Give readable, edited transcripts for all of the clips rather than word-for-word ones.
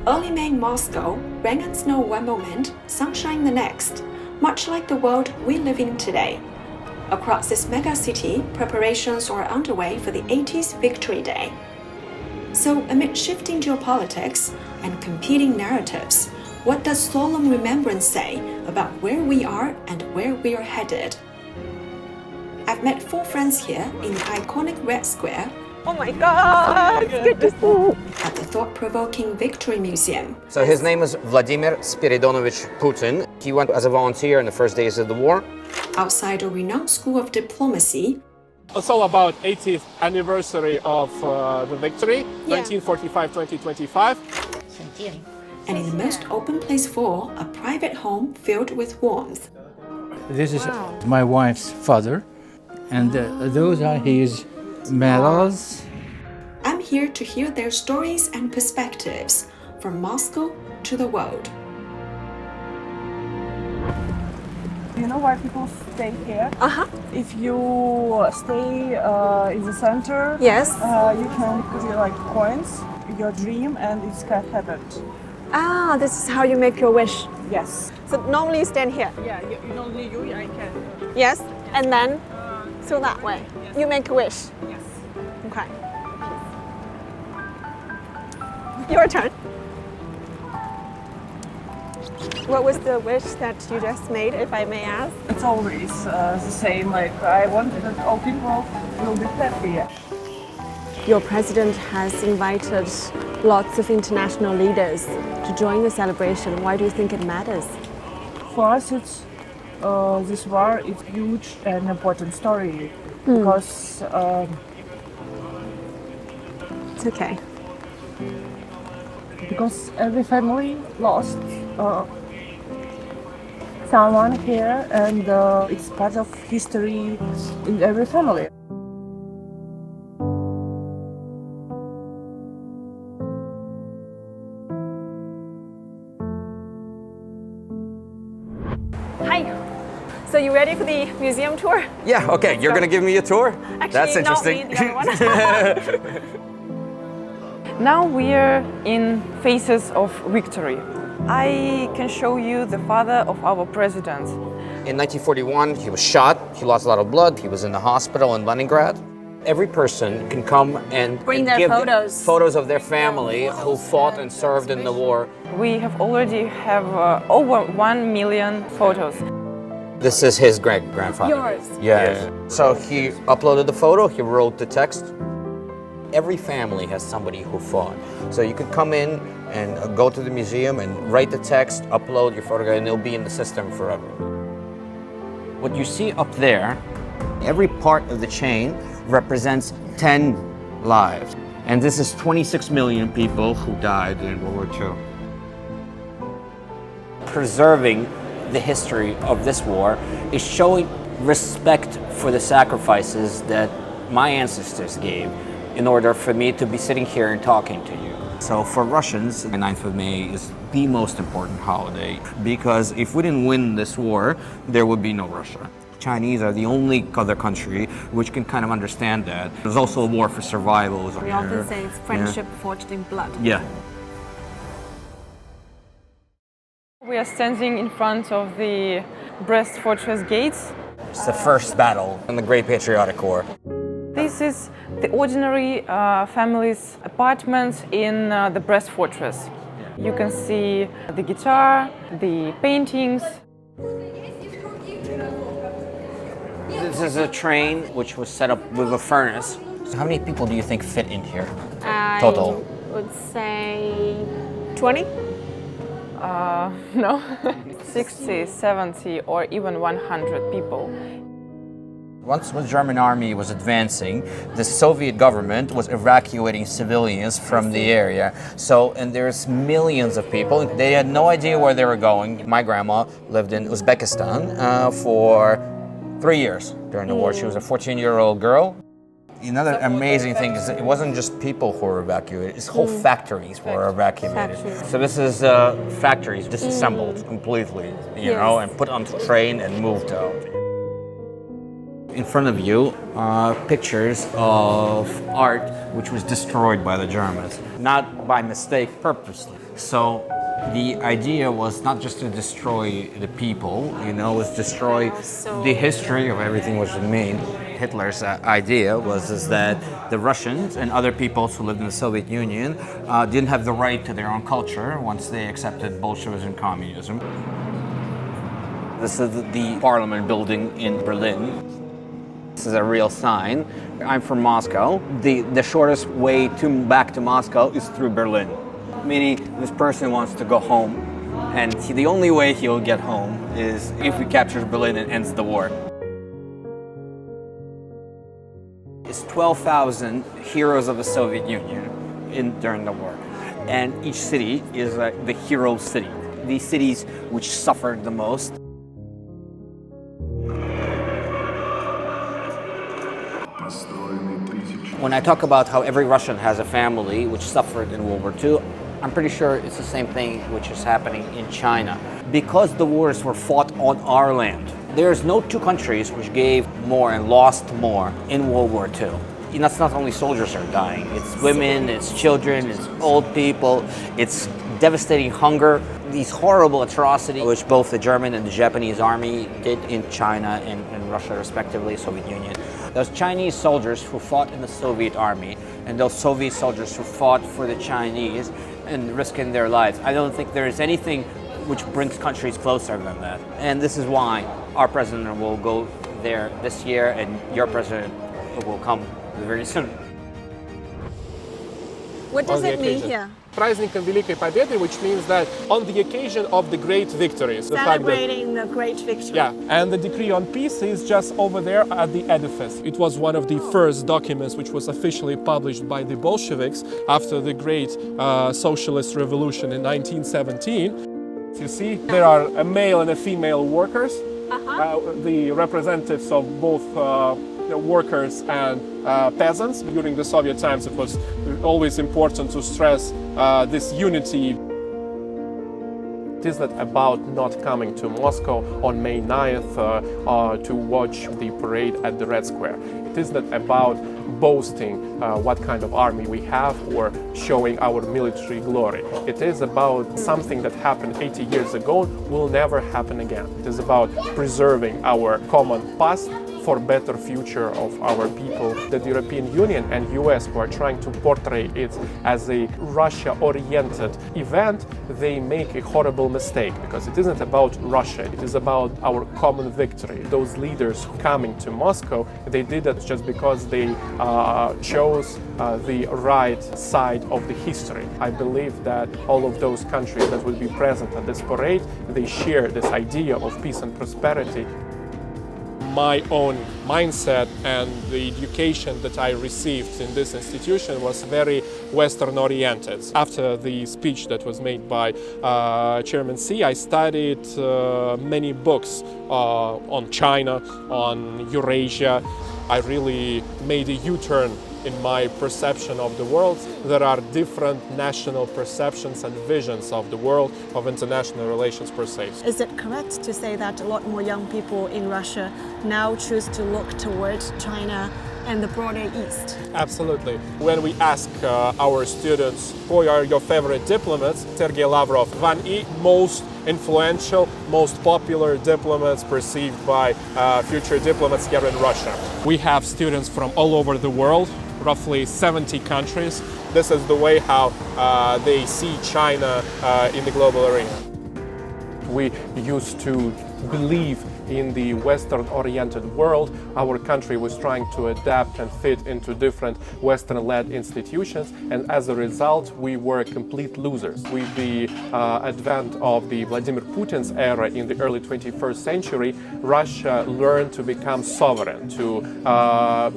Early May in Moscow, rain and snow one moment, sunshine the next, much like the world we live in today. Across this mega city, preparations are underway for the 80th Victory Day. So, amid shifting geopolitics and competing narratives, what does solemn remembrance say about where we are and where we are headed? I've met 4 friends here in the iconic Red Square. Oh my God, it's good to see. At the thought-provoking Victory Museum. So his name is Vladimir Spiridonovich Putin. He went as a volunteer in the first days of the war. Outside a renowned school of diplomacy. It's all about 80th anniversary of the victory, 1945-2025. And in the most open place of all, a private home filled with warmth. This is my wife's father, and those are his medals. I'm here to hear their stories and perspectives, from Moscow to the world. You know why people stay here? If you stay in the center, Yes. You can put your coins, your dream, and it can happen. Ah, this is how you make your wish. Yes. So normally you stand here. Yeah, you only you, I can. Yes. And then through that way. You make a wish. Yes. Okay. Your turn. What was the wish that you just made, if I may ask? It's always the same. I want that all people will be happy. Your president has invited lots of international leaders to join the celebration. Why do you think it matters? For us, it's this war is huge and important story because It's okay. Because every family lost someone here, and it's part of history in every family. Hi. So you ready for the museum tour? Yeah, okay, you're gonna give me a tour? Actually, That's interesting. not me, the other one. Now we're in Faces of Victory. I can show you the father of our president. In 1941, he was shot, he lost a lot of blood, he was in the hospital in Leningrad. Every person can come and Bring their give photos. of their family who fought and served in the war. We have already have over 1 million photos. This is his great-grandfather. Yours. Yeah. So he uploaded the photo, he wrote the text. Every family has somebody who fought. So you could come in and go to the museum and write the text, upload your photograph, and it'll be in the system forever. What you see up there, every part of the chain represents 10 lives. And this is 26 million people who died in World War II. Preserving the history of this war is showing respect for the sacrifices that my ancestors gave in order for me to be sitting here and talking to you. So for Russians, the 9th of May is the most important holiday because if we didn't win this war, there would be no Russia. Chinese are the only other country which can kind of understand that. There's also a war for survival. We often say it's friendship forged in blood. Yeah. We are standing in front of the Brest Fortress gates. It's the first battle in the Great Patriotic War. This is the ordinary family's apartment in the Brest Fortress. You can see the guitar, the paintings. This is a train which was set up with a furnace. So how many people do you think fit in here? Total? I would say 20. No, 60, 70, or even 100 people. Once the German army was advancing, the Soviet government was evacuating civilians from the area. So, and there's millions of people. They had no idea where they were going. My grandma lived in Uzbekistan for 3 years during the war. She was a 14-year-old girl. Another amazing thing is that it wasn't just people who were evacuated, it's whole factories were evacuated. So this is factories disassembled completely, you know, and put onto train and moved out. In front of you are pictures of art which was destroyed by the Germans, not by mistake, purposely. So the idea was not just to destroy the people, it was destroy the history of everything which remained. Hitler's idea was that the Russians and other peoples who lived in the Soviet Union didn't have the right to their own culture once they accepted Bolshevism and communism. This is the Parliament building in Berlin. This is a real sign. I'm from Moscow. The shortest way back to Moscow is through Berlin. Meaning this person wants to go home, and the only way he'll get home is if we capture Berlin and ends the war. It's 12,000 heroes of the Soviet Union during the war, and each city is the hero city. These cities which suffered the most. When I talk about how every Russian has a family which suffered in World War II, I'm pretty sure it's the same thing which is happening in China. Because the wars were fought on our land, there's no two countries which gave more and lost more in World War II. That's not only soldiers are dying, it's women, it's children, it's old people, it's devastating hunger, these horrible atrocities which both the German and the Japanese army did in China and Russia respectively, Soviet Union. Those Chinese soldiers who fought in the Soviet army and those Soviet soldiers who fought for the Chinese and risking their lives, I don't think there is anything which brings countries closer than that. And this is why our president will go there this year and your president will come very soon. What does it mean here? Праздником Великой Победы, which means that on the occasion of the great victories. Celebrating the great victory. Yeah, and the decree on peace is just over there at the edifice. It was one of the first documents which was officially published by the Bolsheviks after the great socialist revolution in 1917. You see, there are a male and a female workers, the representatives of both workers and peasants. During the Soviet times, it was always important to stress this unity. It isn't about not coming to Moscow on May 9th to watch the parade at the Red Square. It isn't about boasting what kind of army we have or showing our military glory. It is about something that happened 80 years ago will never happen again. It is about preserving our common past for better future of our people. The European Union and US, who are trying to portray it as a Russia-oriented event, they make a horrible mistake, because it isn't about Russia, it is about our common victory. Those leaders coming to Moscow, they did it just because they chose the right side of the history. I believe that all of those countries that will be present at this parade, they share this idea of peace and prosperity. My own mindset and the education that I received in this institution was very Western-oriented. After the speech that was made by Chairman Xi, I studied many books on China, on Eurasia. I really made a U-turn in my perception of the world. There are different national perceptions and visions of the world, of international relations per se. Is it correct to say that a lot more young people in Russia now choose to look towards China and the broader East? Absolutely. When we ask our students, who are your favorite diplomats, Sergei Lavrov, one most influential, most popular diplomats perceived by future diplomats here in Russia. We have students from all over the world, roughly 70 countries. This is the way how they see China in the global arena. We used to believe in the Western-oriented world. Our country was trying to adapt and fit into different Western-led institutions, and as a result, we were complete losers. With the advent of the Vladimir Putin's era in the early 21st century, Russia learned to become sovereign, to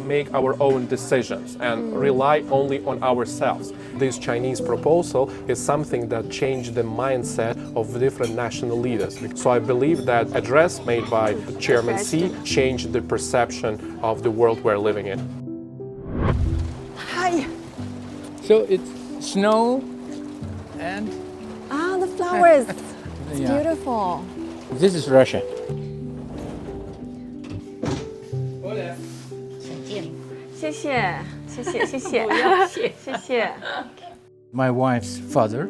make our own decisions and rely only on ourselves. This Chinese proposal is something that changed the mindset of different national leaders. So I believe that address made by Chairman Xi changed the perception of the world we're living in. Hi. So it's snow and... Ah, the flowers. It's Yeah. beautiful. This is Russia. 谢谢，谢谢，谢谢，谢谢。 My wife's father,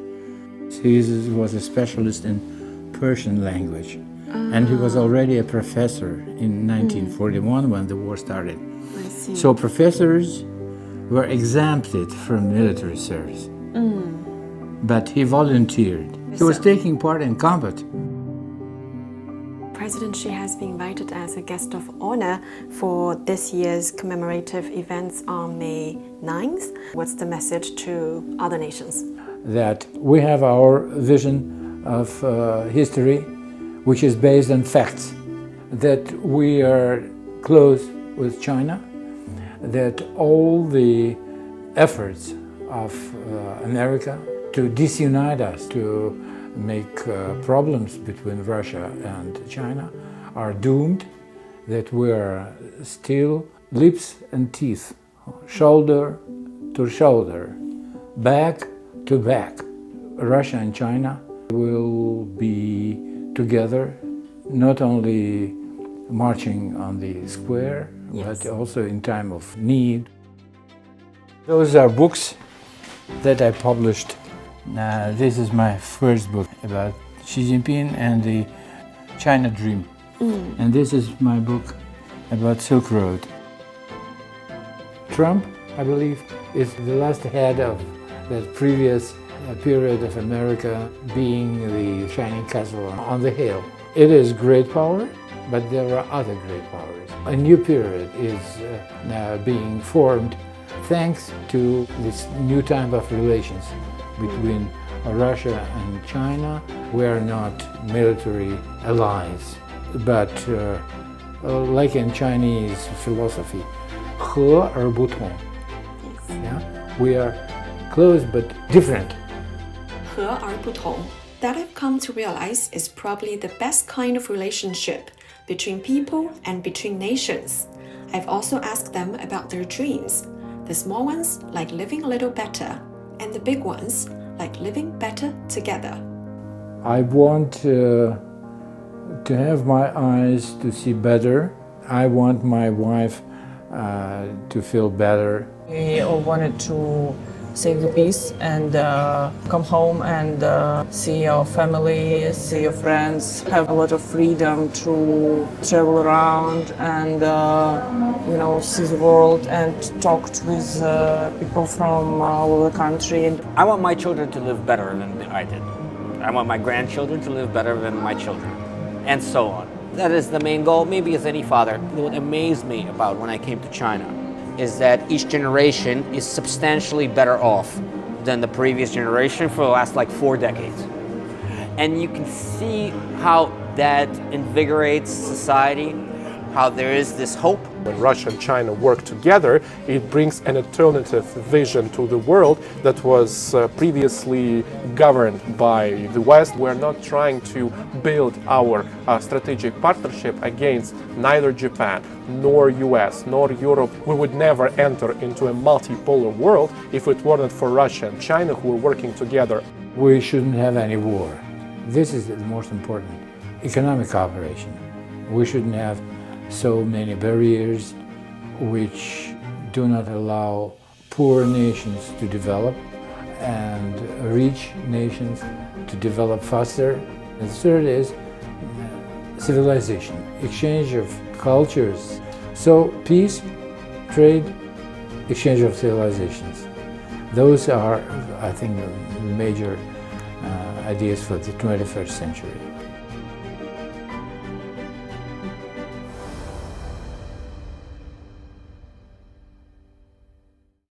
he was a specialist in Persian language, and he was already a professor in 1941 when the war started. I see. So professors were exempted from military service, but he volunteered. He was taking part in combat. President Xi has been invited as a guest of honor for this year's commemorative events on May 9th. What's the message to other nations? That we have our vision of history, which is based on facts, that we are close with China, that all the efforts of America to disunite us, to make problems between Russia and China are doomed, that we are still lips and teeth, shoulder to shoulder, back to back. Russia and China will be together, not only marching on the square, but also in time of need. Those are books that I published. This is my first book about Xi Jinping and the China Dream. And this is my book about Silk Road. Trump, I believe, is the last head of that previous period of America being the shining castle on the hill. It is great power, but there are other great powers. A new period is now being formed thanks to this new type of relations between Russia and China. We are not military allies, but like in Chinese philosophy, 和而不同. Yeah? We are close but different. 和而不同. That I've come to realize is probably the best kind of relationship between people and between nations. I've also asked them about their dreams. The small ones like living a little better, and the big ones like living better together. I want to have my eyes to see better. I want my wife to feel better. We all wanted to save the peace and come home and see our family, see your friends, have a lot of freedom to travel around and see the world and talk with people from all over the country. I want my children to live better than I did. I want my grandchildren to live better than my children, and so on. That is the main goal. Maybe as any father, what amazed me about when I came to China is that each generation is substantially better off than the previous generation for the last 4 decades. And you can see how that invigorates society, how there is this hope. When Russia and China work together, it brings an alternative vision to the world that was previously governed by the West. We're not trying to build our strategic partnership against neither Japan, nor US, nor Europe. We would never enter into a multipolar world if it weren't for Russia and China who are working together. We shouldn't have any war. This is the most important. Economic cooperation. We shouldn't have so many barriers which do not allow poor nations to develop and rich nations to develop faster. And the third is civilization, exchange of cultures. So peace, trade, exchange of civilizations. Those are, I think, major ideas for the 21st century.